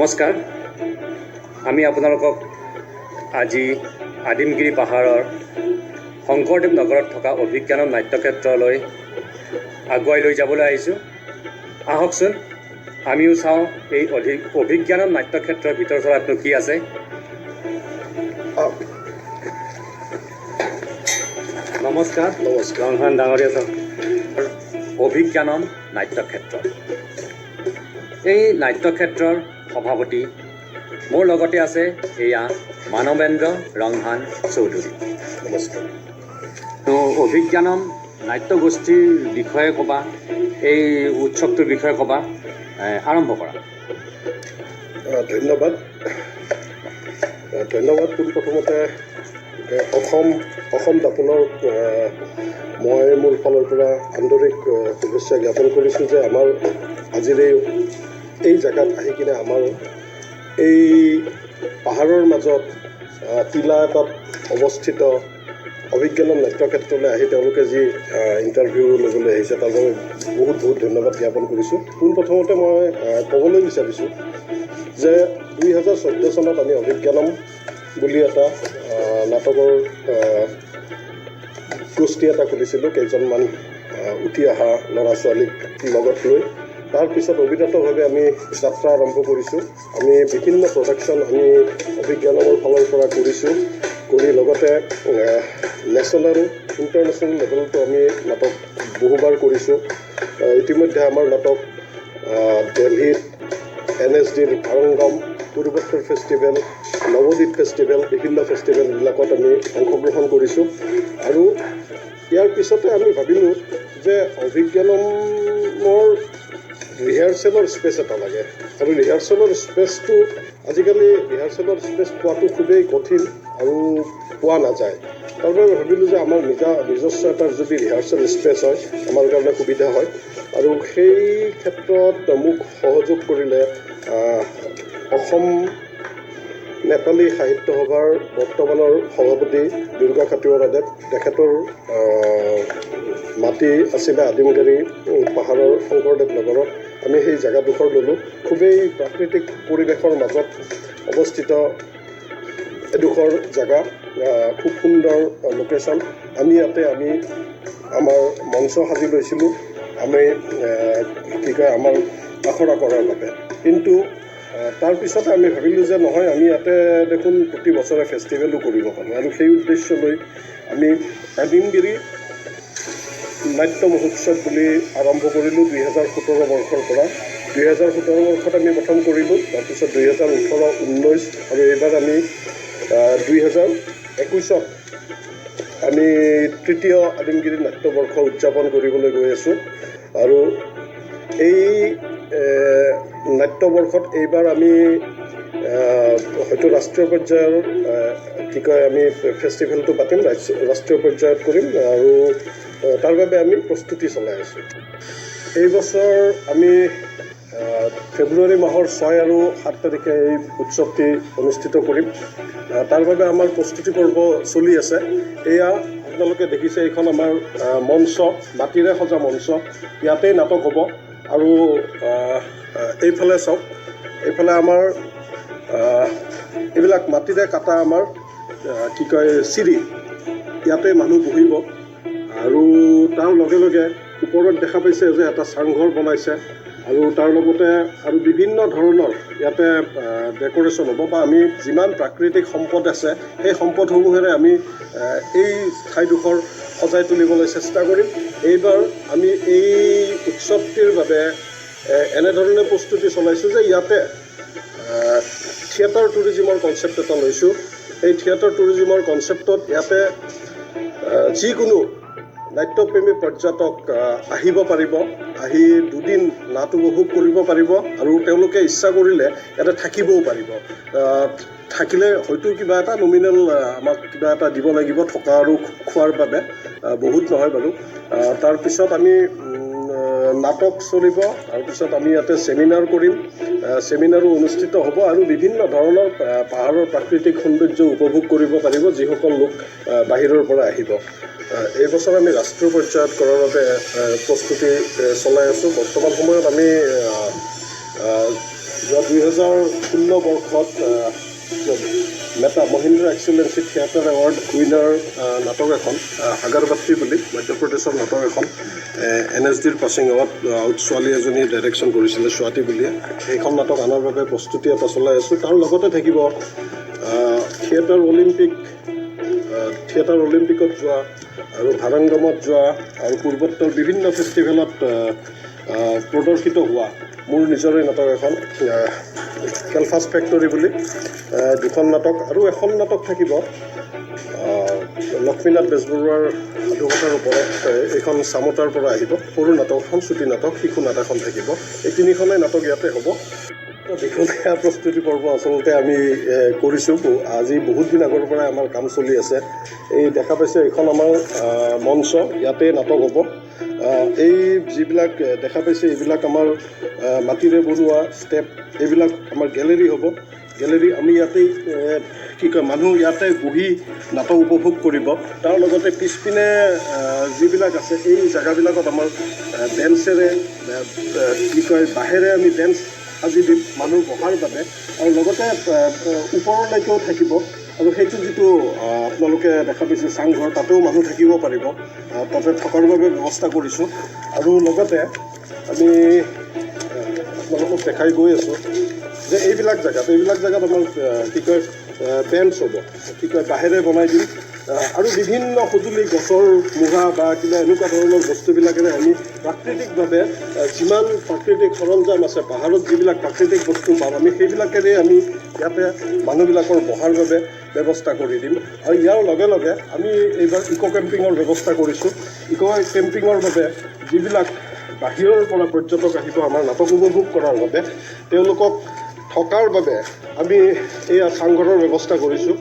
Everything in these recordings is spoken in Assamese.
নমস্কাৰ। আমি আপোনালোকক আজি আদিমগিৰি পাহাৰৰ শংকৰদেৱ নগৰত থকা অভিজ্ঞানম নাট্যক্ষেত্ৰলৈ আগুৱাই লৈ যাবলৈ আহিছোঁ। আহকচোন আমিও চাওঁ এই অভিজ্ঞানম নাট্যক্ষেত্ৰৰ ভিতৰ চৰাতনো কি আছে। নমস্কাৰ। ৰংহান ডাঙৰীয়া ছাৰ। অভিজ্ঞানম নাট্যক্ষেত্ৰ, এই নাট্যক্ষেত্ৰৰ সভাপতি মোৰ লগতে আছে এয়া মানৱেন্দ্ৰ ৰংহান চৌধুৰী। নমস্কাৰ। তো অভিজ্ঞানম নাট্যগোষ্ঠীৰ বিষয়ে ক'বা, এই উৎসৱটোৰ বিষয়ে ক'বা, আৰম্ভ কৰা। ধন্যবাদ। পোনপ্ৰথমতে অসম দাপোনৰ মই মোৰ ফালৰ পৰা আন্তৰিক শুভেচ্ছা জ্ঞাপন কৰিছোঁ যে আমাৰ আজিৰ এই জেগাত আহি কিনে আমাৰ এই পাহাৰৰ মাজত টিলা এটাত অৱস্থিত অভিজ্ঞানম নাট্যক্ষেত্ৰলৈ আহি তেওঁলোকে যি ইণ্টাৰভিউ ল'বলৈ আহিছে তাৰ বাবে বহুত ধন্যবাদ জ্ঞাপন কৰিছোঁ। পোনপ্ৰথমতে মই ক'বলৈ বিচাৰিছোঁ যে 2014 চনত আমি অভিজ্ঞানম বুলি এটা নাটকৰ গোষ্ঠী এটা খুলিছিলোঁ, কেইজনমান উঠি অহা ল'ৰা ছোৱালীক লগত লৈ। তাৰপিছত অবিৰতভাৱে আমি যাত্ৰা আৰম্ভ কৰিছোঁ। আমি বিভিন্ন প্ৰডাকশ্যন আমি অভিজ্ঞানমৰ ফালৰ পৰা কৰিছোঁ, কৰি লগতে নেশ্যনেল ইণ্টাৰনেশ্যনেল লেভেলতো আমি নাটক বহুবাৰ কৰিছোঁ। ইতিমধ্যে আমাৰ নাটক দিল্লীত NSDৰ ভাৰংগম, পূৰ্বোত্তৰ ফেষ্টিভেল, নৱদ্বীপ ফেষ্টিভেল, বিভিন্ন ফেষ্টিভেলবিলাকত আমি অংশগ্ৰহণ কৰিছোঁ। আৰু ইয়াৰ পিছতে আমি ভাবিলোঁ যে অভিজ্ঞানমৰ ৰিহাৰ্চেলৰ স্পেচ এটা লাগে, আৰু ৰিহাৰ্চেলৰ স্পেচটো আজিকালি ৰিহাৰ্চেলৰ স্পেচ পোৱাটো খুবেই কঠিন আৰু পোৱা নাযায়। তাৰ বাবে ভাবিলোঁ যে আমাৰ নিজস্ব এটা যদি ৰিহাৰ্চেল স্পেচ হয় আমাৰ কাৰণে সুবিধা হয়। আৰু সেই ক্ষেত্ৰত মোক সহযোগ কৰিলে অসম নেপালী সাহিত্য সভাৰ বৰ্তমানৰ সভাপতি দুৰ্গা খাতিৱাৰাদেৱ। তেখেতৰ মাটি আছিলে আদিমগিৰি পাহাৰৰ শংকৰদেৱ নগৰত। আমি সেই জেগাডোখৰ ল'লোঁ। খুবেই প্ৰাকৃতিক পৰিৱেশৰ মাজত অৱস্থিত এডোখৰ জেগা, খুব সুন্দৰ লোকেশ্যন। ইয়াতে আমি আমাৰ মঞ্চ সাজি লৈছিলোঁ, আমি আমাৰ আখৰা কৰাৰ বাবে। কিন্তু তাৰপিছতে আমি ভাবিলোঁ যে নহয়, আমি ইয়াতে দেখোন প্ৰতি বছৰে ফেষ্টিভেলো কৰিব পাৰোঁ। আৰু সেই উদ্দেশ্য লৈ আমি আদিমগিৰি নাট্য মহোৎসৱ বুলি আৰম্ভ কৰিলোঁ 2017 বৰ্ষৰ পৰা। 2017 বৰ্ষত আমি প্ৰথম কৰিলোঁ, তাৰপিছত 2018, 2019 আৰু এইবাৰ আমি 2021ত আমি তৃতীয় আদিমগিৰি নাট্যবৰ্ষ উদযাপন কৰিবলৈ গৈ আছোঁ। আৰু এই নাট্যবৰ্ষত এইবাৰ আমি হয়তো ৰাষ্ট্ৰীয় পৰ্যায়ৰ আমি ফেষ্টিভেলটো পাতিম, ৰাষ্ট্ৰীয় পৰ্যায়ত কৰিম, আৰু তাৰ বাবে আমি প্ৰস্তুতি চলাই আছোঁ। এই বছৰ আমি ফেব্ৰুৱাৰী মাহৰ 6 আৰু 7 তাৰিখে এই উৎসৱটি অনুষ্ঠিত কৰিম। তাৰ বাবে আমাৰ প্ৰস্তুতি পৰ্ব চলি আছে। এয়া আপোনালোকে দেখিছে, এইখন আমাৰ মঞ্চ, মাটিৰে সজা মঞ্চ। ইয়াতেই নাটক হ'ব। আৰু এইফালে চাওক, এইফালে আমাৰ এইবিলাক মাটিৰে কাটা আমাৰ চিৰি, ইয়াতে মানুহ বহিব। আৰু তাৰ লগে লগে ওপৰত দেখা পাইছে যে এটা চাংঘৰ বনাইছে, আৰু তাৰ লগতে আৰু বিভিন্ন ধৰণৰ ইয়াতে ডেক'ৰেশ্যন হ'ব, বা আমি যিমান প্ৰাকৃতিক সম্পদ আছে সেই সম্পদসমূহেৰে আমি এই ঠাইডোখৰ সজাই তুলিবলৈ চেষ্টা কৰিম। এইবাৰ আমি এই উৎসৱটিৰ বাবে এনেধৰণে প্ৰস্তুতি চলাইছোঁ যে ইয়াতে থিয়েটাৰ টুৰিজিমৰ কনচেপ্ট এটা লৈছোঁ। এই থিয়েটাৰ টুৰিজিমৰ কনচেপ্টত ইয়াতে যিকোনো নাট্যপ্ৰেমী পৰ্যটক আহিব পাৰিব, আহি 2 দিন নাট উপভোগ কৰিব পাৰিব, আৰু তেওঁলোকে ইচ্ছা কৰিলে ইয়াতে থাকিবও পাৰিব। থাকিলে হয়তো কিবা এটা নমিনেল আমাক কিবা এটা দিব লাগিব থকা আৰু খোৱাৰ বাবে, বহুত নহয় বাৰু। তাৰপিছত আমি নাটক চলিব, তাৰপিছত আমি ইয়াতে ছেমিনাৰ কৰিম, ছেমিনাৰো অনুষ্ঠিত হ'ব, আৰু বিভিন্ন ধৰণৰ পাহাৰৰ প্ৰাকৃতিক সৌন্দৰ্য উপভোগ কৰিব পাৰিব যিসকল লোক বাহিৰৰ পৰা আহিব। এই বছৰ আমি ৰাষ্ট্ৰীয় পৰ্যায়ত কৰাৰ বাবে প্ৰস্তুতি চলাই আছোঁ। বৰ্তমান সময়ত আমি যোৱা 2016 বৰ্ষত মেটা মহিন্দ্ৰ এক্সেলেঞ্চি থিয়েটাৰ এৱাৰ্ড উইনাৰ নাটক এখন সাগৰবাত্ৰী বুলি মধ্যপ্ৰদেশৰ নাটক এখন NSDৰ পাছিং আউট ছোৱালী এজনীয়ে ডাইৰেকশ্যন কৰিছিলে স্বাতী বুলিয়ে। সেইখন নাটক আনাৰ বাবে প্ৰস্তুতি এটা চলাই আছোঁ। তাৰ লগতে থাকিব থিয়েটাৰ অলিম্পিকত যোৱা আৰু ভাৰাংগমত যোৱা আৰু পূৰ্বোত্তৰ বিভিন্ন ফেষ্টিভেলত প্ৰদৰ্শিত হোৱা মোৰ নিজৰে নাটক এখন কেলফাষ্ট ফেক্টৰী বুলি দুখন নাটক আৰু এখন নাটক থাকিব লক্ষ্মীনাথ বেজবৰুৱাৰ সাধুকথাৰ ওপৰত। এইখন চামতাৰ পৰা আহিব। সৰু নাটক এখন, চুটি নাটক, শিশু নাটক এখন থাকিব। এই তিনিখনেই নাটক ইয়াতে হ'ব। দীঘলীয়া প্ৰস্তুতি পৰ্ব আচলতে আমি কৰিছোঁ। আজি বহুত দিন আগৰ পৰাই আমাৰ কাম চলি আছে। এই দেখা পাইছে এইখন আমাৰ মঞ্চ, ইয়াতে নাটক হ'ব। এই যিবিলাক দেখা পাইছে এইবিলাক আমাৰ মাটিৰে বনোৱা ষ্টেপ, এইবিলাক আমাৰ গেলেৰী হ'ব। গেলেৰী আমি ইয়াতেই মানুহ ইয়াতে বহি নাটক উপভোগ কৰিব। তাৰ লগতে পিছপিনে যিবিলাক আছে এই জেগাবিলাকত আমাৰ বেঞ্চেৰে বাঁহেৰে আমি বেঞ্চ সাজি দিম মানুহ বহাৰ বাবে, আৰু লগতে ওপৰলৈকেও থাকিব। আৰু সেইটো যিটো আপোনালোকে দেখা পাইছে চাংঘৰ, তাতেও মানুহ থাকিব পাৰিব। তাতে থকাৰ বাবে ব্যৱস্থা কৰিছোঁ। আৰু লগতে আমি আপোনালোকক দেখাই গৈ আছোঁ যে এইবিলাক জেগাত আমাৰ বেঞ্চ হ'ব, বাঁহেৰে বনাই দিম। আৰু বিভিন্ন সঁজুলি, গছৰ মুঢ়া বা কিবা এনেকুৱা ধৰণৰ বস্তুবিলাকেৰে আমি প্ৰাকৃতিকভাৱে যিমান প্ৰাকৃতিক সৰঞ্জাম আছে, পাহাৰত যিবিলাক প্ৰাকৃতিক বস্তু পাম, আমি সেইবিলাকেৰে আমি ইয়াতে মানুহবিলাকৰ বহাৰ বাবে ব্যৱস্থা কৰি দিম। আৰু ইয়াৰ লগে লগে আমি এইবাৰ ইক' কেম্পিঙৰ ব্যৱস্থা কৰিছোঁ। ইক' কেম্পিঙৰ বাবে যিবিলাক বাহিৰৰ পৰা পৰ্যটক আহিব আমাৰ নাটক উপভোগ কৰাৰ বাবে, তেওঁলোকক থকাৰ বাবে আমি এয়া চাংঘৰৰ ব্যৱস্থা কৰিছোঁ।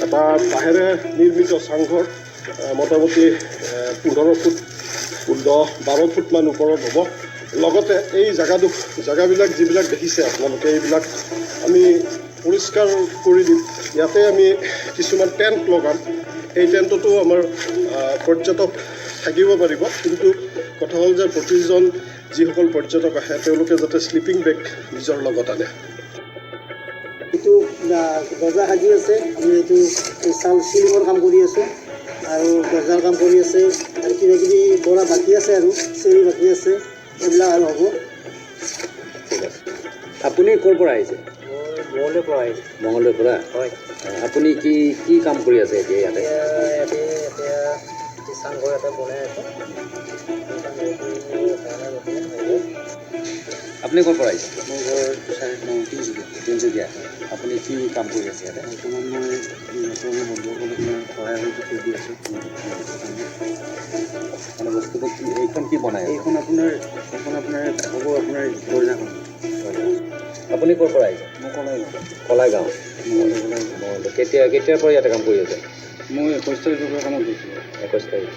এটা বাঁহেৰে নিৰ্মিত চাংঘৰ, মোটামুটি 15 ফুট 10-12 ফুটমান ওপৰত হ'ব। লগতে এই জেগাবিলাক যিবিলাক দেখিছে আপোনালোকে, এইবিলাক আমি পৰিষ্কাৰ কৰি দিম। ইয়াতে আমি কিছুমান টেণ্ট লগাম। এই টেণ্টতো আমাৰ পৰ্যটক থাকিব পাৰিব। কিন্তু কথা হ'ল যে প্ৰতিজন যিসকল পৰ্যটক আহে তেওঁলোকে যাতে শ্লিপিং বেগ নিজৰ লগত আনে। এইটো দৰ্জা সাজি আছে। আমি এইটো চাল চিলিঙৰ কাম কৰি আছোঁ আৰু দৰ্জাৰ কাম কৰি আছে, আৰু কিবা কিবি কৰা বাকী আছে, আৰু চেৰি বাকী আছে, এইবিলাক আৰু হ'ব। আপুনি ক'ৰ পৰা আহিছে? মই মঙলদৈৰ পৰা আহিছোঁ। মঙলদৈৰ পৰা? হয়। আপুনি কি কাম কৰি আছে এতিয়া ইয়াতে? এতিয়া চাংঘৰ এটা বনাই আছোঁ। আপুনি ক'ৰ পৰা আহিছে? মোৰ ঘৰ তিনিচুকীয়া। আপুনি কি কাম কৰি আছে ইয়াতে? বৰ্তমান মই বন্ধুসকলক সহায় সহযোগ কৰি আছোঁ। মানে বস্তুটো কি, এইখন কি বনাই? এইখন আপোনাৰ হ'ব আপোনাৰ দৰ্জাখন। আপুনি ক'ৰ পৰা আহিছে? মই কলাইগাঁও। কলাইগাঁও। কেতিয়াৰ পৰা ইয়াতে কাম কৰি আছে? মই 21 তাৰিখৰ পৰা কামত গৈছিলোঁ। 21 তাৰিখ।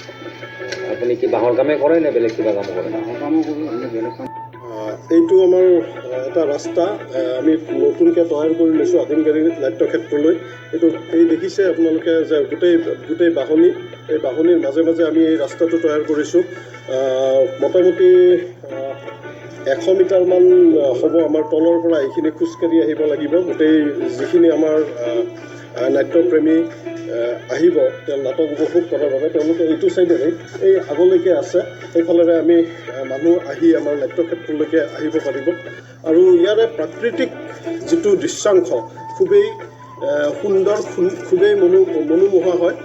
আপুনি কি বাঁহৰ কামেই কৰে নে বেলেগ কিবা কাম কৰে? বাঁহৰ কামো কৰোঁ, বেলেগ কাম। এইটো আমাৰ এটা ৰাস্তা আমি নতুনকৈ তৈয়াৰ কৰি লৈছোঁ আদিমগাৰী নাট্যক্ষেত্ৰলৈ। এই দেখিছে আপোনালোকে যে গোটেই বাহনী, এই বাহনীৰ মাজে মাজে আমি এই ৰাস্তাটো তৈয়াৰ কৰিছোঁ। মোটামুটি 100 মিটাৰমান হ'ব। আমাৰ তলৰ পৰা এইখিনি খোজকাঢ়ি আহিব লাগিব। গোটেই যিখিনি আমাৰ নাট্যপ্ৰেমী আহিব তেওঁ নাটক উপভোগ কৰাৰ বাবে, তেওঁলোকে এইটো চাইডেৰে এই আগলৈকে আছে, সেইফালেৰে আমি মানুহ আহি আমাৰ নাট্যক্ষেত্ৰলৈকে আহিব পাৰিব। আৰু ইয়াৰে প্ৰাকৃতিক যিটো দৃশ্যাংশ খুবেই সুন্দৰ, খুবেই মনোমোহা হয়।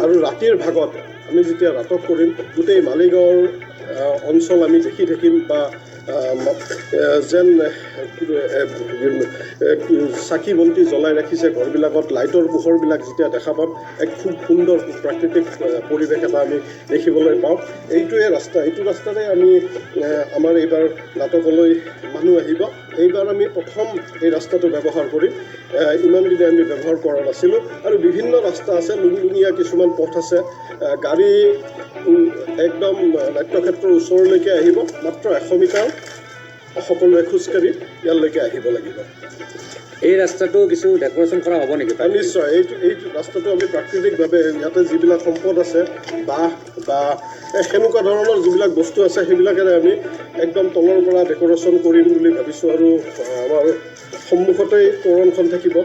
আৰু ৰাতিৰ ভাগত আমি যেতিয়া নাটক কৰিম, গোটেই মালিগাঁৱৰ অঞ্চল আমি দেখি থাকিম, বা যেন চাকি বন্তি জ্বলাই ৰাখিছে ঘৰবিলাকত, লাইটৰ পোহৰবিলাক যেতিয়া দেখা পাম, এক খুব সুন্দৰ প্ৰাকৃতিক পৰিৱেশ এটা আমি দেখিবলৈ পাওঁ। এইটো ৰাস্তাৰে আমি আমাৰ এইবাৰ নাটকলৈ মানুহ আহিব। এইবাৰ আমি প্ৰথম এই ৰাস্তাটো ব্যৱহাৰ কৰিম। ইমান দিনে আমি ব্যৱহাৰ কৰা নাছিলোঁ। আৰু বিভিন্ন ৰাস্তা আছে, লুংলুঙীয়া কিছুমান পথ আছে। গাড়ী একদম নাট্যক্ষেত্ৰৰ ওচৰলৈকে আহিব, মাত্ৰ 100 মিটাৰ সকলোৱে খোজকাঢ়ি ইয়ালৈকে আহিব লাগিব। এই ৰাস্তাটো কিছু ডেক'ৰেশ্যন কৰা হ'ব নেকি? নিশ্চয় এই ৰাস্তাটো আমি প্ৰাকৃতিকভাৱে ইয়াতে যিবিলাক সম্পদ আছে বাঁহ বা সেনেকুৱা ধৰণৰ যিবিলাক বস্তু আছে সেইবিলাকেৰে আমি একদম তলৰ পৰা ডেক'ৰেশ্যন কৰিম বুলি ভাবিছোঁ। আৰু আমাৰ সন্মুখতেই তোৰণখন থাকিব।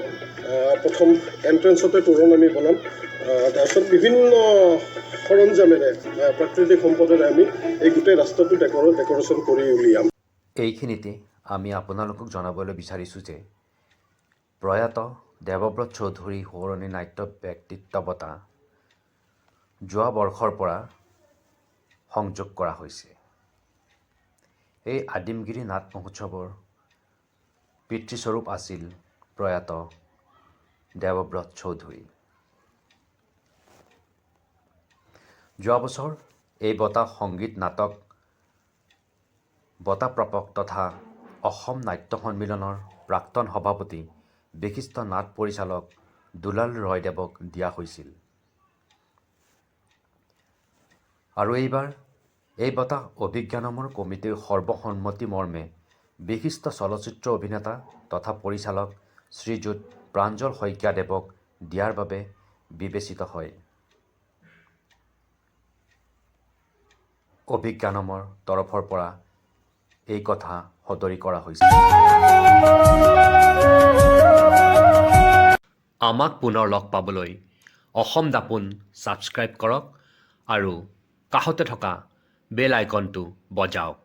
প্ৰথম এণ্ট্ৰেঞ্চতে তোৰণ আমি বনাম, তাৰপিছত বিভিন্ন সৰঞ্জামেৰে প্ৰাকৃতিক সম্পদেৰে আমি এই গোটেই ৰাস্তাটো ডেক'ৰেশ্যন কৰি উলিয়াম। এইখিনিতে আমি আপোনালোকক জনাবলৈ বিচাৰিছোঁ যে প্ৰয়াত দেৱব্ৰত চৌধুৰী সোঁৱৰণী নাট্য ব্যক্তিত্ব বঁটা যোৱা বৰ্ষৰ পৰা সংযোগ কৰা হৈছে। এই আদিমগিৰি নাট মহোৎসৱৰ পিতৃস্বৰূপ আছিল প্ৰয়াত দেৱব্ৰত চৌধুৰী। যোৱা বছৰ এই বঁটা সংগীত নাটক বঁটা প্ৰাপক তথা অসম নাট্য সন্মিলনৰ প্ৰাক্তন সভাপতি বিশিষ্ট নাট পৰিচালক দুলাল ৰয়দেৱক দিয়া হৈছিল। আৰু এইবাৰ এই বঁটা অভিজ্ঞানমৰ কমিটিৰ সৰ্বসন্মতি মৰ্মে বিশিষ্ট চলচ্চিত্ৰ অভিনেতা তথা পৰিচালক শ্ৰীযুত প্ৰাঞ্জল শইকীয়াদেৱক দিয়াৰ বাবে বিবেচিত হয়। অভিজ্ঞানমৰ তৰফৰ পৰা এই কথা সদৰি কৰা হৈছে। আমাক পুনৰ লগ পাবলৈ অসম দাপোন ছাবস্ক্ৰাইব কৰক আৰু কাষতে থকা বেল আইকনটো বজাওক।